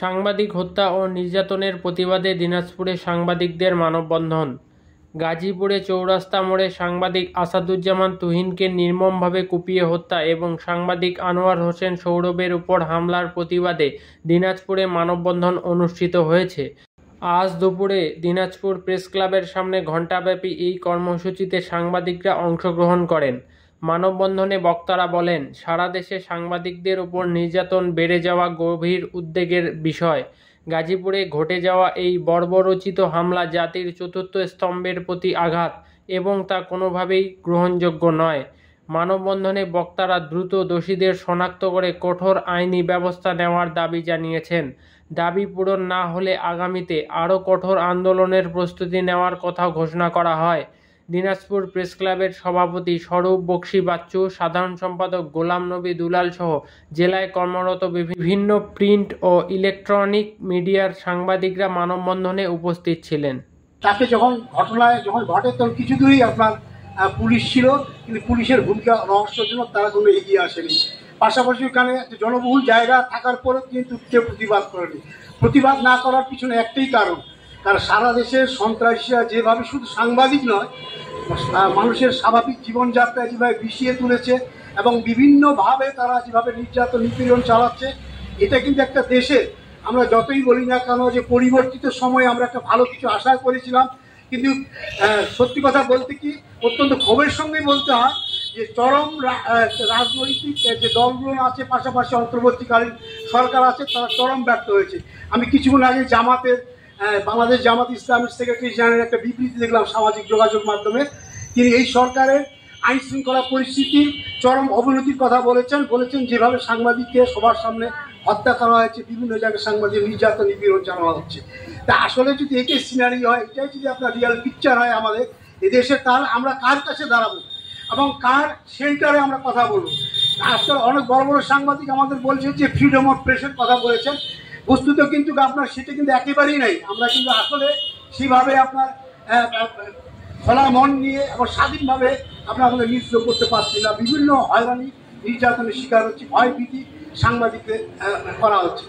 সাংবাদিক হত্যা ও নির্যাতনের প্রতিবাদে দিনাজপুরে সাংবাদিকদের মানববন্ধন। গাজীপুরে চৌরাস্তা মোড়ে সাংবাদিক আসাদুজ্জামান তুহিনকে নির্মমভাবে কুপিয়ে হত্যা এবং সাংবাদিক আনোয়ার হোসেন সৌরভের উপর হামলার প্রতিবাদে দিনাজপুরে মানববন্ধন অনুষ্ঠিত হয়েছে। আজ দুপুরে দিনাজপুর প্রেস ক্লাবের সামনে ঘণ্টাব্যাপী এই কর্মসূচিতে সাংবাদিকরা অংশগ্রহণ করেন। মানববন্ধনে বক্তারা বলেন, সারা দেশে সাংবাদিকদের উপর নির্যাতন বেড়ে যাওয়া গভীর উদ্বেগের বিষয়। গাজীপুরে ঘটে যাওয়া এই বর্বরোচিত হামলা জাতির চতুর্থ স্তম্ভের প্রতি আঘাত এবং তা কোনোভাবেই গ্রহণযোগ্য নয়। মানববন্ধনে বক্তারা দ্রুত দোষীদের শনাক্ত করে কঠোর আইনি ব্যবস্থা নেওয়ার দাবি জানিয়েছেন। দাবি পূরণ না হলে আগামীতে আরও কঠোর আন্দোলনের প্রস্তুতি নেওয়ার কথাও ঘোষণা করা হয়। দিনাজপুর প্রেস ক্লাবের সভাপতি স্বরূপ বক্সী বাচ্চু, সাধারণ সম্পাদক গোলাম নবী দুলাল সহ জেলায় কর্মরত বিভিন্ন প্রিন্ট ও ইলেকট্রনিক মিডিয়ার সাংবাদিকরা মানববন্ধনে উপস্থিত ছিলেন। তাকে যখন ঘটে তখন কিছু দূরেই আপনার পুলিশ ছিল, কিন্তু পুলিশের ভূমিকা রহস্যজনক, তারা কোনো এগিয়ে আসেনি। পাশাপাশি ওখানে জনবহুল জায়গা থাকার পরেও কিন্তু কেউ প্রতিবাদ করেনি। প্রতিবাদ না করার পিছনে একটাই কারণ সারা দেশের সন্ত্রাসীরা যেভাবে শুধু সাংবাদিক নয়, মানুষের স্বাভাবিক জীবনযাত্রায় যেভাবে বিষিয়ে তুলেছে এবং বিভিন্নভাবে তারা যেভাবে নির্যাতন নিপীড়ন চালাচ্ছে, এটা কিন্তু একটা দেশে আমরা যতই বলি না কেন যে পরিবর্তিত সময়ে আমরা একটা ভালো কিছু আশা করেছিলাম, কিন্তু সত্যি কথা বলতে কি অত্যন্ত ক্ষোভের সঙ্গে বলতে হয় যে চরম রাজনৈতিক যে দলগুলো আছে, পাশাপাশি অন্তর্বর্তীকালীন সরকার আছে, তারা চরম ব্যর্থ হয়েছে। আমি কিছুক্ষণ আগে বাংলাদেশ জামাত ইসলামের সেক্রেটারি জেনারেল একটা বিবৃতি দেখলাম সামাজিক যোগাযোগ মাধ্যমে। তিনি এই সরকারের আইন শৃঙ্খলা পরিস্থিতির চরম অবনতির কথা বলেছেন যেভাবে সাংবাদিককে সবার সামনে হত্যা করা হয়েছে, বিভিন্ন জায়গায় সাংবাদিক নির্যাতন নিপীড়ন চালানো হচ্ছে। তা আসলে যদি এটাই সিনারি হয়, এটাই যদি আপনার রিয়াল পিকচার হয় আমাদের এদেশে, তাহলে আমরা কার কাছে দাঁড়াবো এবং কার শেল্টারে আমরা কথা বলবো? আজকাল অনেক বড় বড় সাংবাদিক আমাদের বলছে যে ফ্রিডম অফ প্রেসের কথা বলেছেন, বস্তুত কিন্তু আপনার সেটা কিন্তু একেবারেই নেই। আমরা কিন্তু আসলে সেভাবে আপনার খোলা মন নিয়ে এবং স্বাধীনভাবে আমরা আমাদের নিউজ করতে পারছি না। বিভিন্ন হয়রানি নির্যাতনের শিকার হচ্ছে, ভয়ভীতি সাংবাদিকদের করা হচ্ছে।